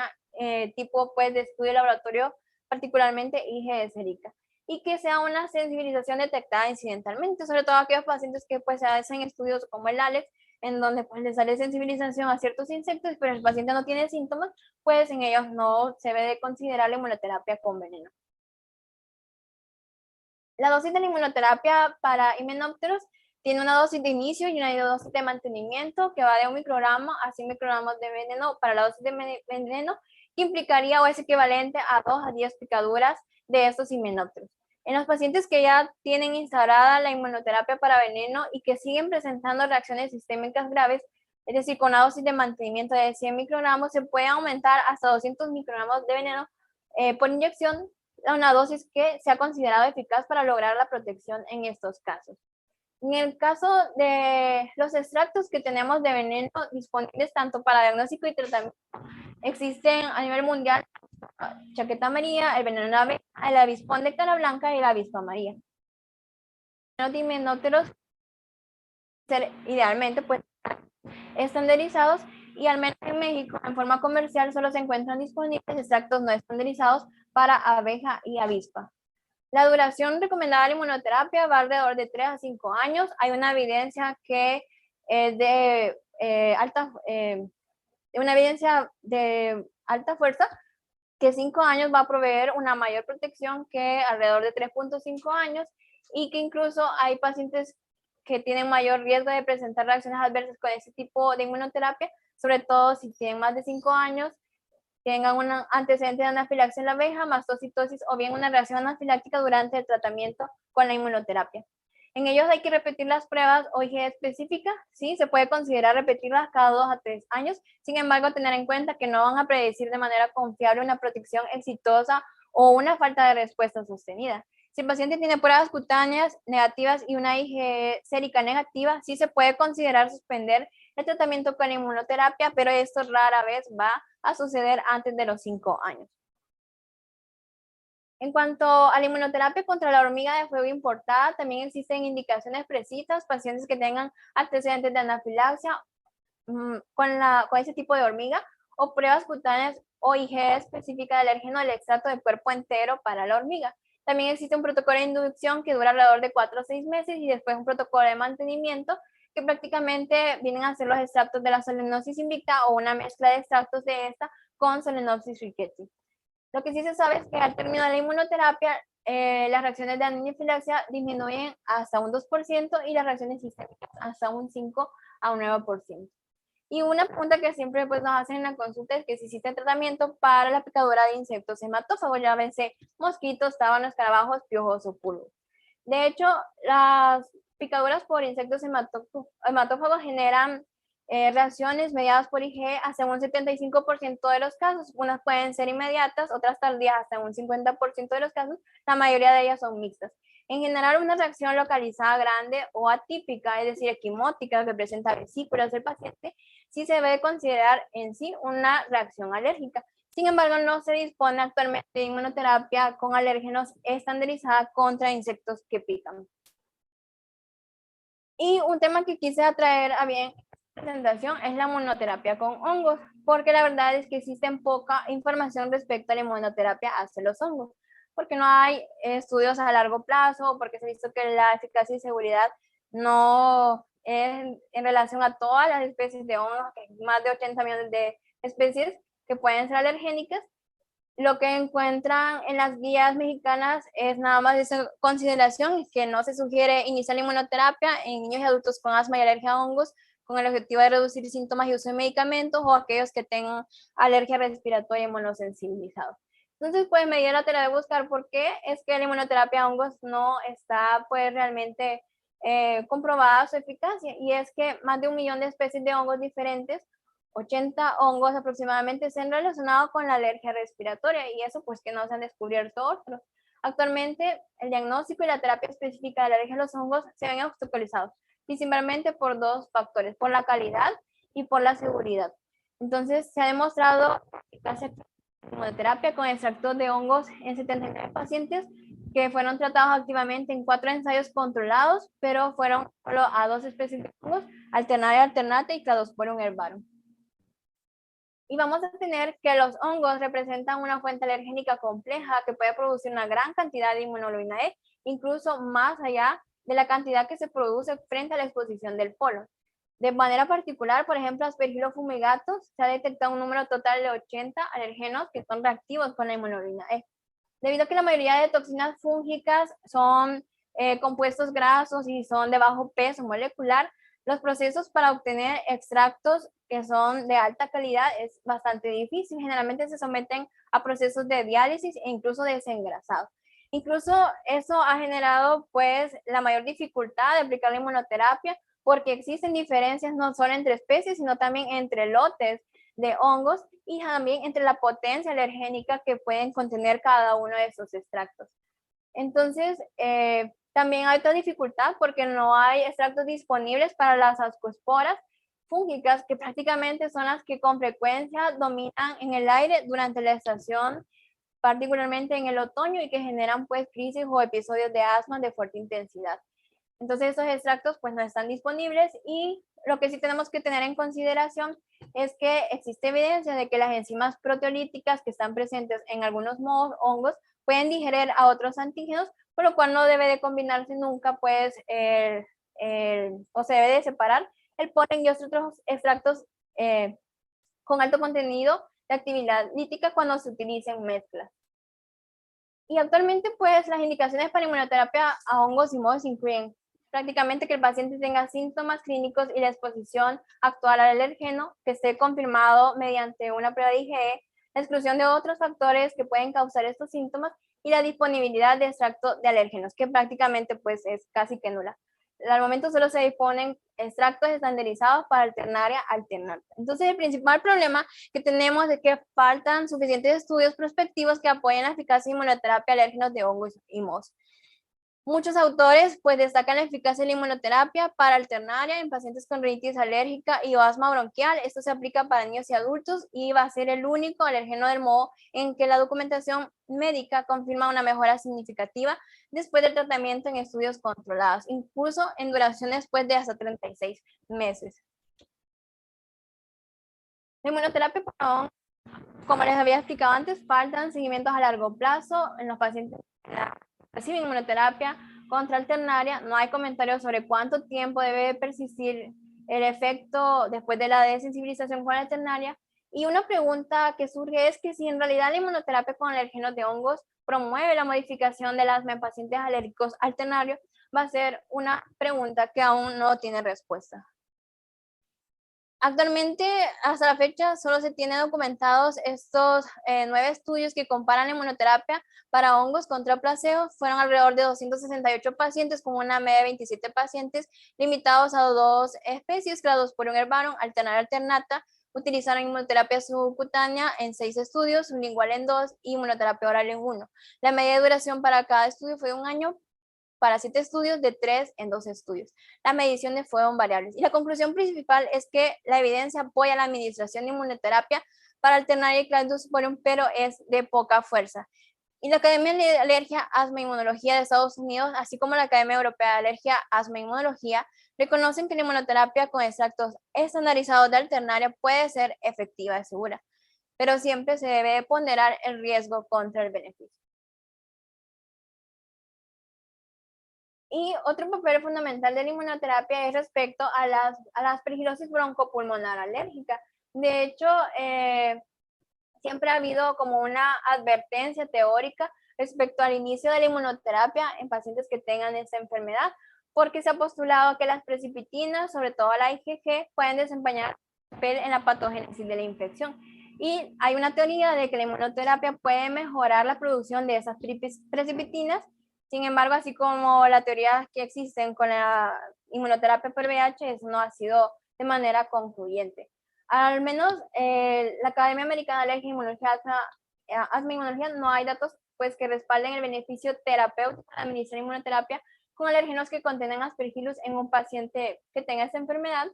tipo pues, de estudio de laboratorio, particularmente IgE sérica, y que sea una sensibilización detectada incidentalmente, sobre todo aquellos pacientes que pues, se hacen estudios como el ALEX, en donde pues, le sale sensibilización a ciertos insectos, pero el paciente no tiene síntomas, pues en ellos no se debe de considerar la inmunoterapia con veneno. La dosis de la inmunoterapia para himenópteros tiene una dosis de inicio y una dosis de mantenimiento que va de 1 microgramo a 100 microgramos de veneno para la dosis de veneno, que implicaría o es equivalente a 2 a 10 picaduras de estos himenópteros. En los pacientes que ya tienen instalada la inmunoterapia para veneno y que siguen presentando reacciones sistémicas graves, es decir, con una dosis de mantenimiento de 100 microgramos, se puede aumentar hasta 200 microgramos de veneno por inyección, una dosis que se ha considerado eficaz para lograr la protección en estos casos. En el caso de los extractos que tenemos de veneno disponibles tanto para diagnóstico y tratamiento, existen a nivel mundial chaqueta amarilla, el veneno de abeja, el avispón de cara blanca y la avispa amarilla. Los dimenóteros idealmente pues estandarizados, y al menos en México en forma comercial solo se encuentran disponibles extractos no estandarizados para abeja y avispa. La duración recomendada de la inmunoterapia va alrededor de 3 a 5 años. Hay una evidencia que es de alta fuerza, que 5 años va a proveer una mayor protección que alrededor de 3.5 años, y que incluso hay pacientes que tienen mayor riesgo de presentar reacciones adversas con este tipo de inmunoterapia, sobre todo si tienen más de 5 años, tengan un antecedente de anafilaxia en la abeja, mastocitosis o bien una reacción anafiláctica durante el tratamiento con la inmunoterapia. En ellos hay que repetir las pruebas OIG específicas, ¿sí? Se puede considerar repetirlas cada 2 a 3 años, sin embargo, tener en cuenta que no van a predecir de manera confiable una protección exitosa o una falta de respuesta sostenida. Si el paciente tiene pruebas cutáneas negativas y una IgE sérica negativa, sí se puede considerar suspender el tratamiento con inmunoterapia, pero esto rara vez va a suceder antes de los 5 años. En cuanto a la inmunoterapia contra la hormiga de fuego importada, también existen indicaciones precisas, pacientes que tengan antecedentes de anafilaxia con ese tipo de hormiga, o pruebas cutáneas o IgE específica de alérgeno del extracto de cuerpo entero para la hormiga. También existe un protocolo de inducción que dura alrededor de 4 a 6 meses, y después un protocolo de mantenimiento que prácticamente vienen a ser los extractos de la Solenopsis invicta o una mezcla de extractos de esta con Solenopsis rickettsii. Lo que sí se sabe es que al terminar la inmunoterapia, las reacciones de anafilaxia disminuyen hasta un 2% y las reacciones sistémicas hasta un 5 a un 9%. Y una pregunta que siempre pues, nos hacen en la consulta es que si existe tratamiento para la picadura de insectos hematófagos, ya llámese mosquitos, tábanos, escarabajos, piojos o pulgos. De hecho, las picaduras por insectos hematófagos generan reacciones mediadas por IgE hasta un 75% de los casos. Unas pueden ser inmediatas, otras tardías hasta un 50% de los casos. La mayoría de ellas son mixtas. En general, una reacción localizada grande o atípica, es decir, equimótica, que presenta vesículas del paciente, sí se debe considerar en sí una reacción alérgica. Sin embargo, no se dispone actualmente de inmunoterapia con alérgenos estandarizada contra insectos que pican. Y un tema que quise atraer a bien presentación es la inmunoterapia con hongos, porque la verdad es que existe poca información respecto a la inmunoterapia hacia los hongos, porque no hay estudios a largo plazo, porque se ha visto que la eficacia y seguridad no es en relación a todas las especies de hongos, que hay más de 80 millones de especies que pueden ser alergénicas. Lo que encuentran en las guías mexicanas es nada más esa consideración, que no se sugiere iniciar la inmunoterapia en niños y adultos con asma y alergia a hongos con el objetivo de reducir síntomas y uso de medicamentos, o aquellos que tengan alergia respiratoria inmunosensibilizados. Entonces, pues me dio la tarea de buscar por qué es que la inmunoterapia a hongos no está pues realmente comprobada su eficacia, y es que más de 1 millón de especies de hongos diferentes, 80 hongos aproximadamente, se han relacionado con la alergia respiratoria, y eso pues que no se han descubierto otros. Actualmente el diagnóstico y la terapia específica de la alergia a los hongos se ven obstaculizados principalmente por 2 factores, por la calidad y por la seguridad. Entonces se ha demostrado eficacia de inmunoterapia con extractos de hongos en 79 pacientes que fueron tratados activamente en 4 ensayos controlados, pero fueron solo a 2 especies de hongos, Alternaria alternata y Cladosporium herbarum. Y vamos a tener que los hongos representan una fuente alergénica compleja que puede producir una gran cantidad de inmunoglobulina E, incluso más allá de la cantidad que se produce frente a la exposición del polen. De manera particular, por ejemplo, Aspergillus fumigatus, se ha detectado un número total de 80 alergenos que son reactivos con la inmunoglobulina E. Debido a que la mayoría de toxinas fúngicas son compuestos grasos y son de bajo peso molecular, los procesos para obtener extractos que son de alta calidad es bastante difícil. Generalmente se someten a procesos de diálisis e incluso desengrasado. Incluso eso ha generado pues la mayor dificultad de aplicar la inmunoterapia porque existen diferencias no solo entre especies, sino también entre lotes de hongos y también entre la potencia alergénica que pueden contener cada uno de esos extractos. Entonces, también hay otra dificultad porque no hay extractos disponibles para las ascosporas fúngicas, que prácticamente son las que con frecuencia dominan en el aire durante la estación, particularmente en el otoño, y que generan pues crisis o episodios de asma de fuerte intensidad. Entonces estos extractos pues no están disponibles, y lo que sí tenemos que tener en consideración es que existe evidencia de que las enzimas proteolíticas que están presentes en algunos hongos pueden digerir a otros antígenos, por lo cual no debe de combinarse nunca pues o se debe de separar el polen y otros extractos con alto contenido de actividad lítica cuando se utilicen mezclas. Y actualmente, pues, las indicaciones para inmunoterapia a hongos y mohos incluyen prácticamente que el paciente tenga síntomas clínicos y la exposición actual al alergeno, que esté confirmado mediante una prueba de IgE, la exclusión de otros factores que pueden causar estos síntomas y la disponibilidad de extracto de alérgenos, que prácticamente pues es casi que nula. Al momento solo se disponen extractos estandarizados para alternaria alternata. Entonces, el principal problema que tenemos es que faltan suficientes estudios prospectivos que apoyen la eficacia de inmunoterapia a alérgenos de hongos y mohos. Muchos autores pues destacan la eficacia de la inmunoterapia para alternaria en pacientes con rinitis alérgica y o asma bronquial. Esto se aplica para niños y adultos y va a ser el único alérgeno del moho en que la documentación médica confirma una mejora significativa después del tratamiento en estudios controlados, incluso en duraciones después de hasta 36 meses. La inmunoterapia para hongos, como les había explicado antes, faltan seguimientos a largo plazo en los pacientes que reciben inmunoterapia contra alternaria. No hay comentarios sobre cuánto tiempo debe persistir el efecto después de la desensibilización con la alternaria. Y una pregunta que surge es que si en realidad la inmunoterapia con alérgenos de hongos promueve la modificación del asma en pacientes alérgicos alternarios, va a ser una pregunta que aún no tiene respuesta. Actualmente, hasta la fecha, solo se tienen documentados estos 9 estudios que comparan la inmunoterapia para hongos contra placebo. Fueron alrededor de 268 pacientes con una media de 27 pacientes, limitados a 2 especies, Cladosporium herbarum, Alternaria alternata. Utilizaron inmunoterapia subcutánea en 6 estudios, sublingual en 2 y inmunoterapia oral en 1. La media de duración para cada estudio fue de 1 año, para 7 estudios, de 3 en 2 estudios. Las mediciones fueron variables. Y la conclusión principal es que la evidencia apoya la administración de inmunoterapia para alternar el Cladosporium, pero es de poca fuerza. Y la Academia de Alergia, Asma e Inmunología de Estados Unidos, así como la Academia Europea de Alergia, Asma e Inmunología, reconocen que la inmunoterapia con extractos estandarizados de alternaria puede ser efectiva y segura, pero siempre se debe ponderar el riesgo contra el beneficio. Y otro papel fundamental de la inmunoterapia es respecto a la aspergilosis broncopulmonar alérgica. De hecho, siempre ha habido como una advertencia teórica respecto al inicio de la inmunoterapia en pacientes que tengan esta enfermedad, porque se ha postulado que las precipitinas, sobre todo la IgG, pueden desempeñar un papel en la patogénesis de la infección. Y hay una teoría de que la inmunoterapia puede mejorar la producción de esas precipitinas. Sin embargo, así como la teoría que existen con la inmunoterapia por VIH, eso no ha sido de manera concluyente. Al menos la Academia Americana de Alergia, Inmunología, Asma y Inmunología, no hay datos pues que respalden el beneficio terapéutico de administrar inmunoterapia con alérgenos que contienen aspergillus en un paciente que tenga esta enfermedad,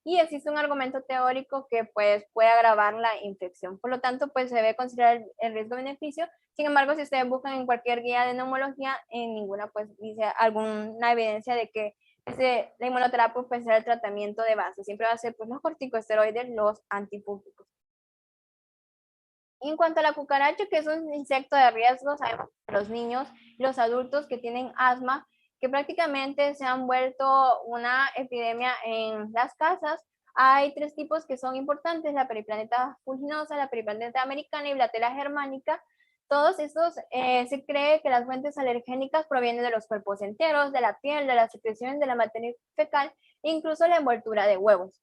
y existe un argumento teórico que pues puede agravar la infección. Por lo tanto, pues se debe considerar el riesgo-beneficio. Sin embargo, si ustedes buscan en cualquier guía de neumología, en ninguna pues dice alguna evidencia de que la inmunoterapia puede ser el tratamiento de base. Siempre va a ser pues, los corticosteroides, los antifúngicos. Y en cuanto a la cucaracha, que es un insecto de riesgo, sabemos que los niños y los adultos que tienen asma, que prácticamente se han vuelto una epidemia en las casas. Hay 3 tipos que son importantes: la Periplaneta fulginosa, la Periplaneta americana y Blatella germanica. Todos estos se cree que las fuentes alergénicas provienen de los cuerpos enteros, de la piel, de las secreciones de la materia fecal e incluso la envoltura de huevos.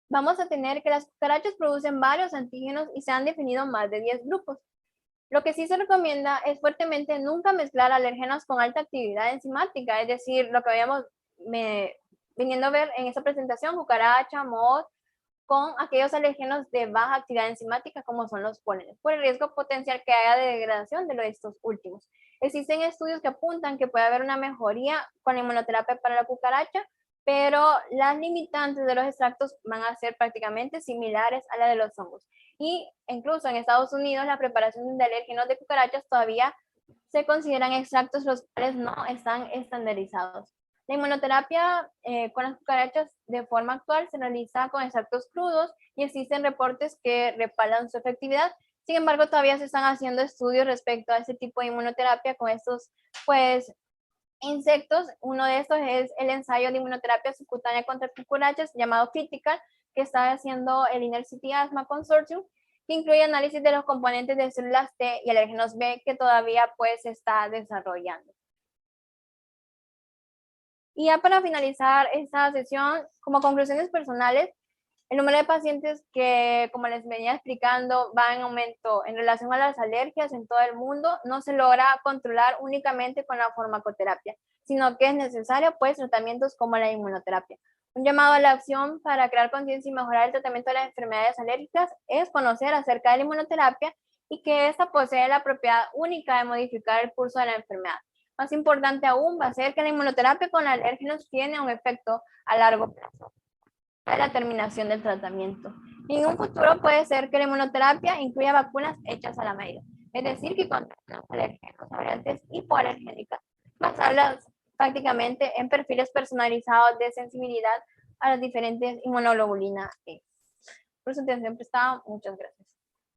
Vamos a tener que las cucarachas producen varios antígenos y se han definido más de 10 grupos. Lo que sí se recomienda es fuertemente nunca mezclar alérgenos con alta actividad enzimática, es decir, lo que habíamos viniendo a ver en esta presentación, cucaracha, moho, con aquellos alérgenos de baja actividad enzimática como son los pólenes, por el riesgo potencial que haya de degradación de estos últimos. Existen estudios que apuntan que puede haber una mejoría con la inmunoterapia para la cucaracha, pero las limitantes de los extractos van a ser prácticamente similares a la de los hongos. Y incluso en Estados Unidos la preparación de alérgenos de cucarachas todavía se consideran extractos los cuales no están estandarizados. La inmunoterapia con las cucarachas de forma actual se realiza con extractos crudos y existen reportes que respaldan su efectividad. Sin embargo, todavía se están haciendo estudios respecto a este tipo de inmunoterapia con estos pues, insectos. Uno de estos es el ensayo de inmunoterapia subcutánea contra cucarachas llamado Critical, que está haciendo el University Asthma Consortium, que incluye análisis de los componentes de células T y alérgenos B que todavía pues se está desarrollando. Y ya para finalizar esta sesión, como conclusiones personales, el número de pacientes que, como les venía explicando, va en aumento en relación a las alergias en todo el mundo, no se logra controlar únicamente con la farmacoterapia, sino que es necesario pues tratamientos como la inmunoterapia. Un llamado a la acción para crear conciencia y mejorar el tratamiento de las enfermedades alérgicas es conocer acerca de la inmunoterapia y que esta posee la propiedad única de modificar el curso de la enfermedad. Más importante aún va a ser que la inmunoterapia con alérgenos tiene un efecto a largo plazo de la terminación del tratamiento. Y en un futuro puede ser que la inmunoterapia incluya vacunas hechas a la medida, es decir, que contengan alérgenos, variantes hipoalergénicas, basadas prácticamente en perfiles personalizados de sensibilidad a las diferentes inmunoglobulinas E. Por su atención prestada, muchas gracias.